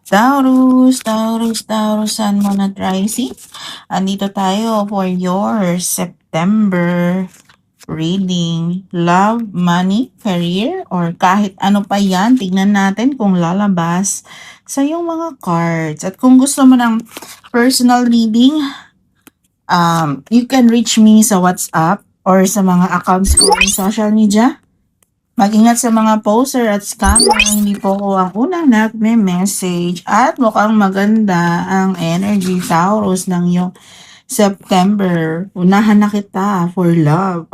Taurus, Taurus, Taurus, Sun, Moon at Rising. Andito tayo for your September reading. Love, money, career, or kahit ano pa yan. Tignan natin kung lalabas sa iyong mga cards. At kung gusto mo ng personal reading, you can reach me sa WhatsApp or sa mga accounts ko sa social media. Mag-ingat sa mga poster at scammer, hindi po ko ang unang nagme-message at mukhang maganda ang energy Taurus ng iyong September. Unahan na kita for love.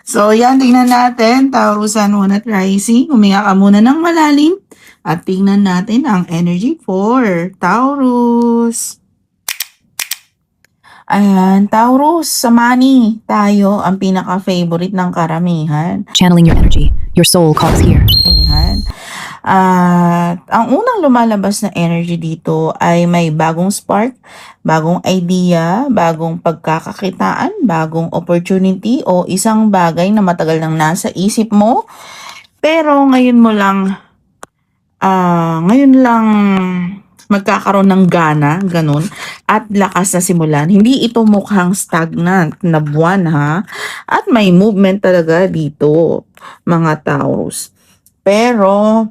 So yan, tingnan natin, Taurus, Sun, Moon at Rising. Huminga ka muna ng malalim at tingnan natin ang energy for Taurus. Ayan, Taurus, sa money tayo ang pinaka-favorite ng karamihan. Channeling your energy. Your soul calls here. Ayan. At ang unang lumalabas na energy dito ay may bagong spark, bagong idea, bagong pagkakakitaan, bagong opportunity o isang bagay na matagal nang nasa isip mo. Pero ngayon lang magkakaroon ng gana, ganun, at lakas na simulan. Hindi ito mukhang stagnant na buwan, ha? At may movement talaga dito, mga Taurus. Pero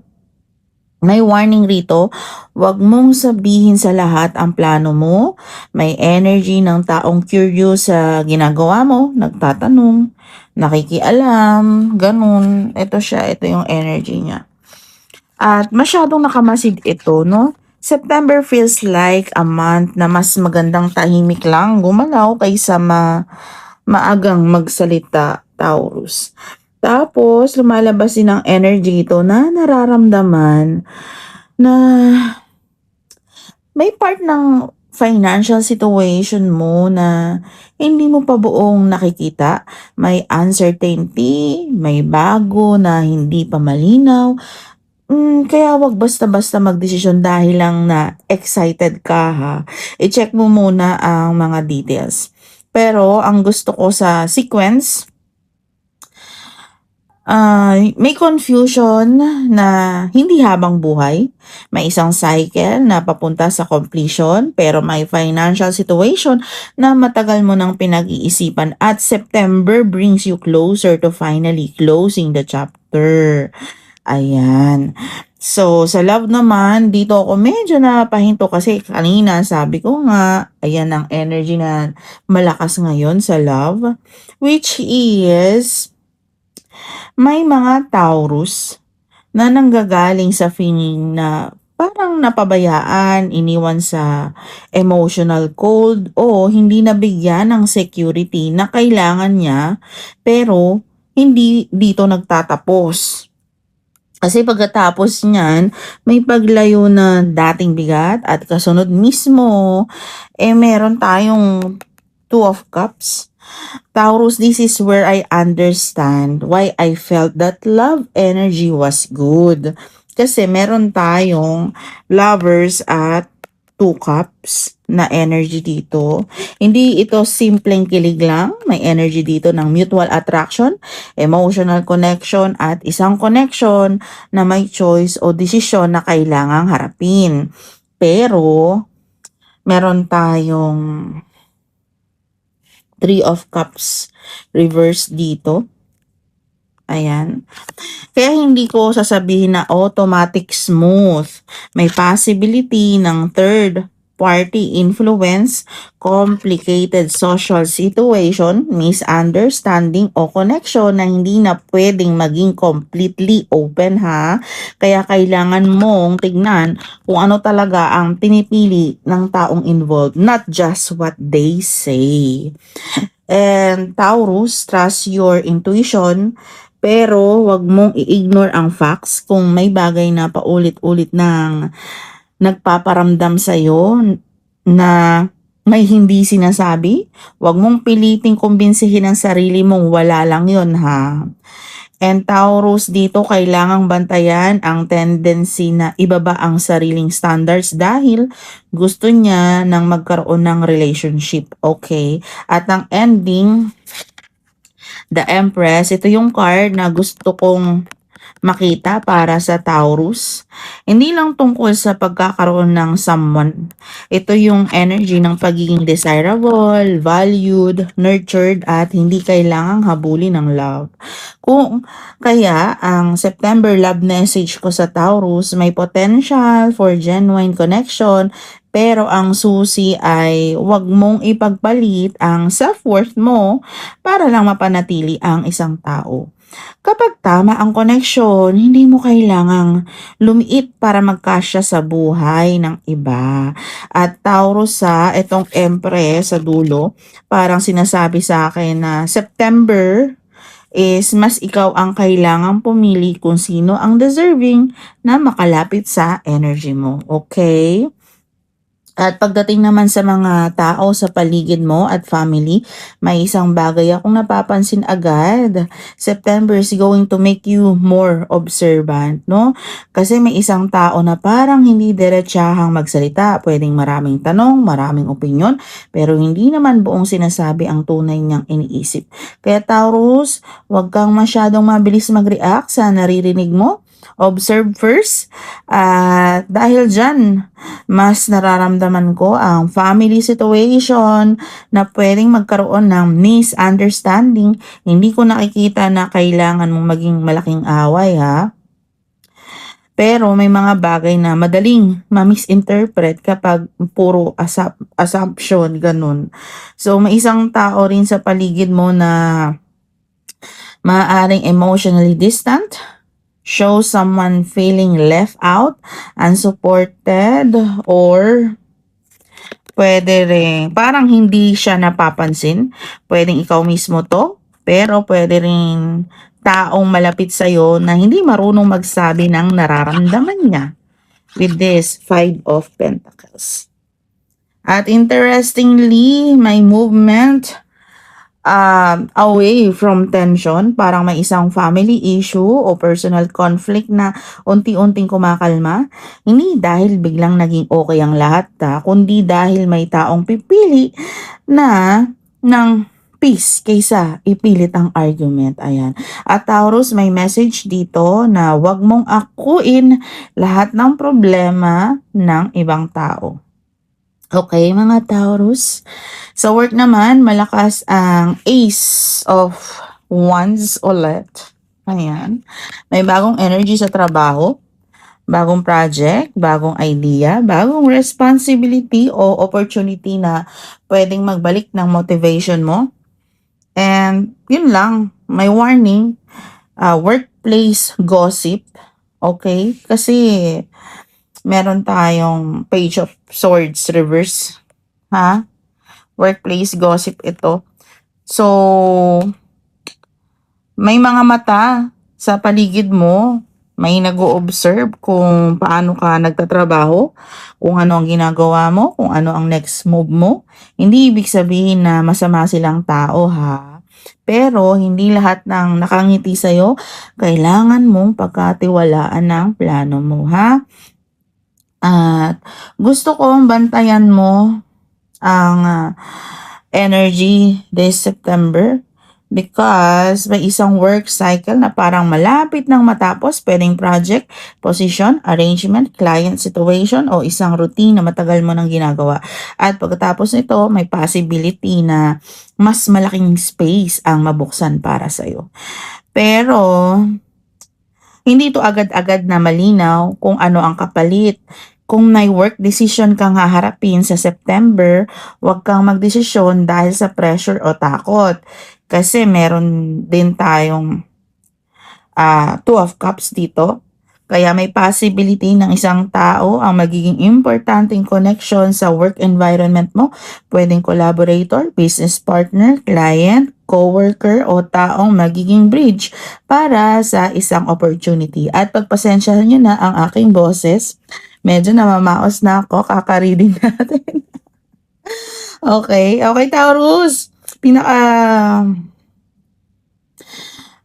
may warning rito, wag mong sabihin sa lahat ang plano mo. May energy ng taong curious sa ginagawa mo, nagtatanong, nakikialam, ganun. Ito siya, ito yung energy niya. At masyadong nakamasid ito, no? September feels like a month na mas magandang tahimik lang gumalaw kaysa maagang magsalita, Taurus. Tapos, lumalabas din ang energy ito na nararamdaman na may part ng financial situation mo na hindi mo pa buong nakikita. May uncertainty, may bago na hindi pa malinaw. Kaya wag basta-basta magdesisyon dahil lang na excited ka, ha. I-check mo muna ang mga details. Pero ang gusto ko sa sequence, may confusion na hindi habang buhay. May isang cycle na papunta sa completion, pero may financial situation na matagal mo nang pinag-iisipan at September brings you closer to finally closing the chapter. Ayan. So, sa love naman, dito ako medyo napahinto kasi kanina sabi ko nga, ayan ang energy na malakas ngayon sa love, which is may mga Taurus na nanggagaling sa feeling na parang napabayaan, iniwan sa emotional cold o hindi nabigyan ng security na kailangan niya pero hindi dito nagtatapos. Kasi pagkatapos niyan, may paglayo na dating bigat at kasunod mismo, meron tayong Two of Cups. Taurus, this is where I understand why I felt that love energy was good. Kasi meron tayong Lovers at Two Cups na energy dito. Hindi ito simpleng kilig lang. May energy dito ng mutual attraction, emotional connection, at isang connection na may choice o desisyon na kailangang harapin. Pero, meron tayong Three of Cups reverse dito. Ayan. Kaya hindi ko sasabihin na automatic smooth. May possibility ng third party influence, complicated social situation, misunderstanding o connection na hindi na pwedeng maging completely open, ha. Kaya kailangan mong tignan kung ano talaga ang pinipili ng taong involved, not just what they say. And Taurus, trust your intuition, pero wag mong i-ignore ang facts kung may bagay na paulit-ulit nang nagpaparamdam sa'yo na may hindi sinasabi. Wag mong piliting kumbinsihin ang sarili mong wala lang yun, ha. And Taurus, dito kailangang bantayan ang tendency na ibaba ang sariling standards dahil gusto niya nang magkaroon ng relationship. Okay? At ang ending, the Empress, ito yung card na gusto kong makita para sa Taurus. Hindi lang tungkol sa pagkakaroon ng someone. Ito yung energy ng pagiging desirable, valued, nurtured, at hindi kailangang habulin ng love. Kung kaya, ang September love message ko sa Taurus may potential for genuine connection, pero ang susi ay huwag mong ipagpalit ang self-worth mo para lang mapanatili ang isang tao. Kapag tama ang koneksyon, hindi mo kailangang lumiit para magkasya sa buhay ng iba. At Taurus itong Empress sa dulo, parang sinasabi sa akin na September is mas ikaw ang kailangang pumili kung sino ang deserving na makalapit sa energy mo. Okay? At pagdating naman sa mga tao sa paligid mo at family, may isang bagay akong napapansin agad. September is going to make you more observant, no? Kasi may isang tao na parang hindi diretsahang magsalita, pwedeng maraming tanong, maraming opinyon, pero hindi naman buong sinasabi ang tunay niyang iniisip. Kaya Taurus, huwag kang masyadong mabilis mag-react sa naririnig mo. Observe first. At dahil dyan, mas nararamdaman ko ang family situation na pwedeng magkaroon ng misunderstanding. Hindi ko nakikita na kailangan mong maging malaking away, ha. Pero may mga bagay na madaling ma-misinterpret kapag puro assumption, ganun. So, may isang tao rin sa paligid mo na maaaring emotionally distant, show someone feeling left out, unsupported, or pwede rin, parang hindi siya napapansin. Pwedeng ikaw mismo to, pero pwede rin taong malapit sa'yo na hindi marunong magsabi ng nararamdaman niya with this Five of Pentacles. At interestingly, may movement away from tension, parang may isang family issue o personal conflict na unti-unting kumakalma, hindi dahil biglang naging okay ang lahat, kundi dahil may taong pipili na ng peace kaysa ipilit ang argument. Ayan. At Taurus, may message dito na wag mong akuin lahat ng problema ng ibang tao. Okay, mga Taurus. Sa work naman, malakas ang Ace of Wands ulit. Ayan. May bagong energy sa trabaho, bagong project, bagong idea, bagong responsibility o opportunity na pwedeng magbalik ng motivation mo. And yun lang, may warning, workplace gossip. Okay? Kasi meron tayong Page of Swords reverse. Ha? Workplace gossip ito. So, may mga mata sa paligid mo. May nag-o-observe kung paano ka nagtatrabaho, kung ano ang ginagawa mo, kung ano ang next move mo. Hindi ibig sabihin na masama silang tao, ha? Pero hindi lahat ng nakangiti sa'yo, kailangan mong pagkatiwalaan ng plano mo, ha? At gusto kong bantayan mo ang energy this September because may isang work cycle na parang malapit nang matapos, pwedeng project, position, arrangement, client situation o isang routine na matagal mo nang ginagawa. At pagkatapos nito, may possibility na mas malaking space ang mabuksan para sa'yo. Pero hindi to agad-agad na malinaw kung ano ang kapalit. Kung may work decision kang haharapin sa September, huwag kang magdesisyon dahil sa pressure o takot. Kasi meron din tayong Two of Cups dito. Kaya may possibility ng isang tao ang magiging importanteng connection sa work environment mo. Pwedeng collaborator, business partner, client, coworker o taong magiging bridge para sa isang opportunity. At pagpasensyahan nyo na ang aking boses. Medyo namamaos na ako, kaka-reading natin. Okay, Taurus.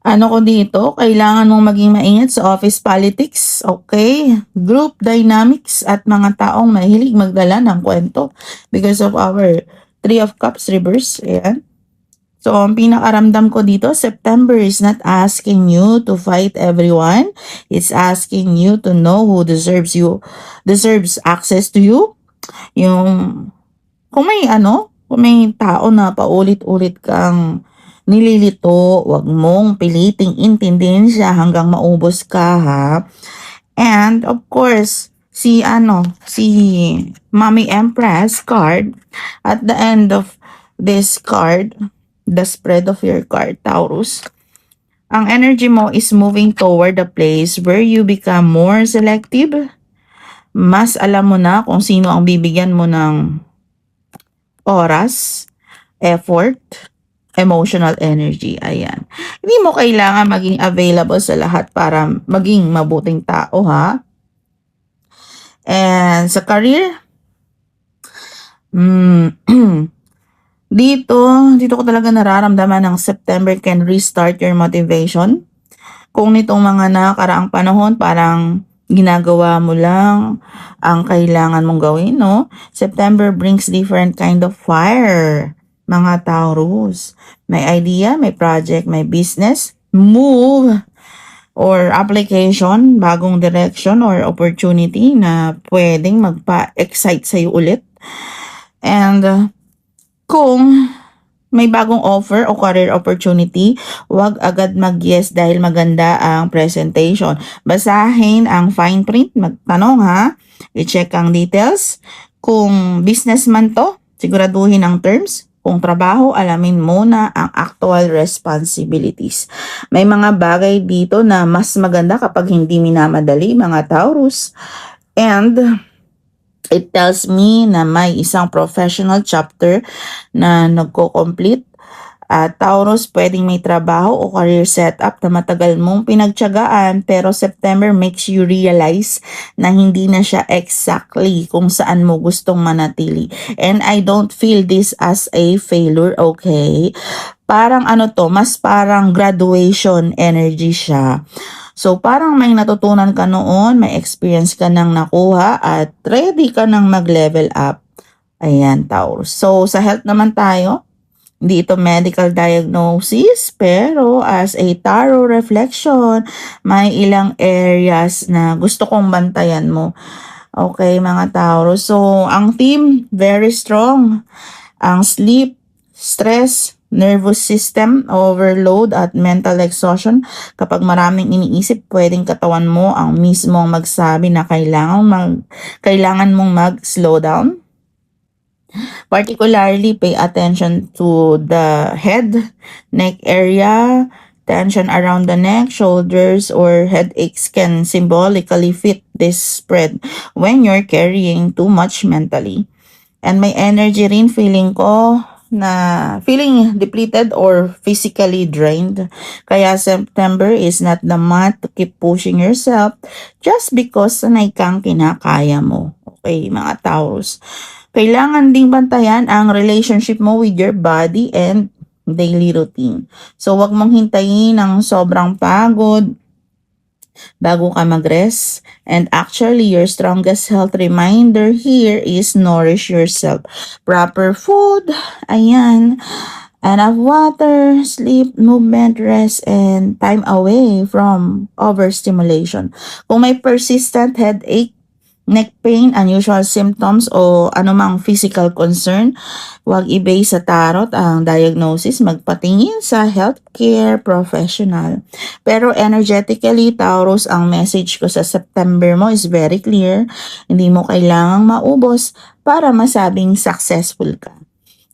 Ano ko dito, kailangan mong maging maingat sa office politics, okay? Group dynamics at mga taong mahilig magdala ng kwento because of our Three of Cups reverse, ayan. So, ang pinakaramdam ko dito, September is not asking you to fight everyone. It's asking you to know who deserves access to you. Yung, kung may tao na paulit-ulit kang nililito, wag mong piliting intindihin siya hanggang maubos ka, ha? And, of course, si Mommy Empress card, at the end of this card, the spread of your card, Taurus, ang energy mo is moving toward a place where you become more selective. Mas alam mo na kung sino ang bibigyan mo ng oras, effort, emotional energy. Ayan. Hindi mo kailangan maging available sa lahat para maging mabuting tao, ha? And sa career, dito ko talaga nararamdaman ng September can restart your motivation. Kung nitong mga nakaraang panahon, parang ginagawa mo lang ang kailangan mong gawin, no? September brings different kind of fire, mga Taurus. May idea, may project, may business, move, or application, bagong direction or opportunity na pwedeng magpa-excite sa'yo ulit. And kung may bagong offer o career opportunity, huwag agad mag-yes dahil maganda ang presentation. Basahin ang fine print, magtanong, ha? I-check ang details. Kung businessman to, siguraduhin ang terms. Kung trabaho, alamin muna ang actual responsibilities. May mga bagay dito na mas maganda kapag hindi minamadali, mga Taurus. And it tells me na may isang professional chapter na nagko-complete. Taurus, pwedeng may trabaho o career setup na matagal mong pinagtiyagaan, pero September makes you realize na hindi na siya exactly kung saan mo gustong manatili. And I don't feel this as a failure, okay? Parang mas parang graduation energy siya. So, parang may natutunan ka noon, may experience ka nang nakuha, at ready ka nang mag-level up. Ayan, Taurus. So, sa health naman tayo, hindi ito medical diagnosis, pero as a tarot reflection, may ilang areas na gusto kong bantayan mo. Okay, mga Taurus. So, ang theme, very strong. Ang sleep, stress, nervous system, overload, at mental exhaustion. Kapag maraming iniisip, pwedeng katawan mo ang mismong magsabi na kailangan mong mag-slow down. Particularly, pay attention to the head, neck area. Tension around the neck, shoulders, or headaches can symbolically fit this spread when you're carrying too much mentally. And may energy rin, feeling depleted or physically drained. Kaya September is not the month to keep pushing yourself just because sanay kang kinakaya mo. Okay, mga Taurus. Kailangan ding bantayan ang relationship mo with your body and daily routine. So, wag mong hintayin ng sobrang pagod bago ka mag-rest. And actually, your strongest health reminder here is nourish yourself. Proper food, ayan, enough water, sleep, movement, rest, and time away from overstimulation. Kung may persistent headache, neck pain, unusual symptoms, o anumang physical concern, huwag i-base sa tarot ang diagnosis. Magpatingin sa healthcare professional. Pero energetically, Taurus, ang message ko sa September mo is very clear. Hindi mo kailangang maubos para masabing successful ka.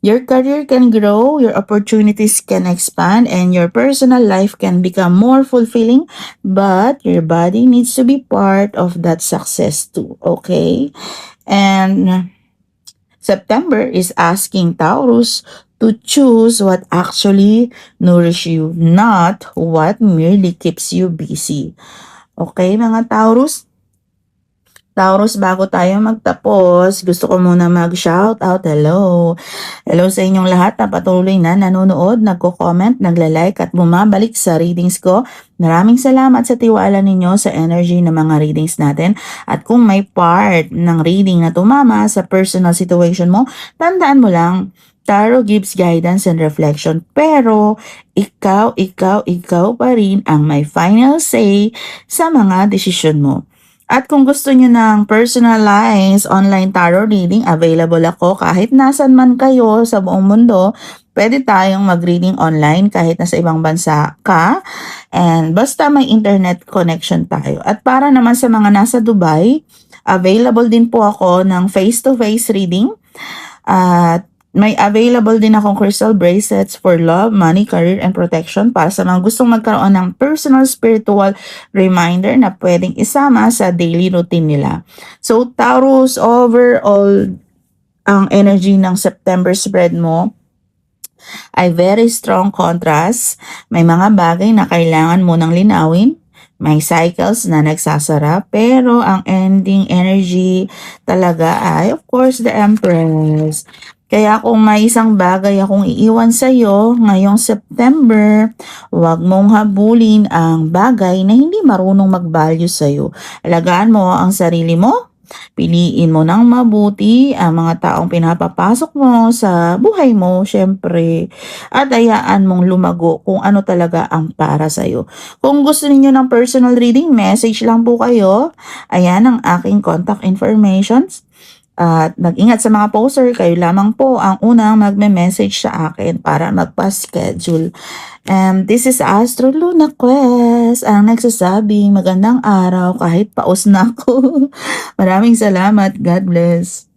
Your career can grow, your opportunities can expand, and your personal life can become more fulfilling, but your body needs to be part of that success too, okay? And September is asking Taurus to choose what actually nourish you, not what merely keeps you busy. Okay, mga Taurus? Taurus, bago tayo magtapos, gusto ko muna mag-shout out. Hello. Hello sa inyong lahat na patuloy na nanonood, nagko-comment, nagla-like at bumabalik sa readings ko. Maraming salamat sa tiwala ninyo sa energy ng mga readings natin. At kung may part ng reading na tumama sa personal situation mo, tandaan mo lang, Tarot gives guidance and reflection, pero ikaw pa rin ang may final say sa mga desisyon mo. At kung gusto nyo ng personalized online tarot reading, available ako kahit nasan man kayo sa buong mundo. Pwede tayong mag-reading online kahit nasa ibang bansa ka. And basta may internet connection tayo. At para naman sa mga nasa Dubai, available din po ako ng face-to-face reading. At may available din akong crystal bracelets for love, money, career, and protection para sa mga gustong magkaroon ng personal spiritual reminder na pwedeng isama sa daily routine nila. So, Taurus, overall, ang energy ng September spread mo ay very strong contrast. May mga bagay na kailangan mo nang linawin. May cycles na nagsasara, pero ang ending energy talaga ay, of course, the Empress. Kaya kung may isang bagay akong iiwan sa'yo ngayong September, huwag mong habulin ang bagay na hindi marunong mag-value sa'yo. Alagaan mo ang sarili mo. Piliin mo ng mabuti ang mga taong pinapapasok mo sa buhay mo, syempre. At hayaan mong lumago kung ano talaga ang para sa'yo. Kung gusto niyo ng personal reading, message lang po kayo. Ayan ang aking contact informations. At mag-ingat sa mga poster, kayo lamang po ang unang magme-message sa akin para magpa-schedule. And this is Astro Luna Quest, ang nagsasabing magandang araw kahit paus na ako. Maraming salamat. God bless.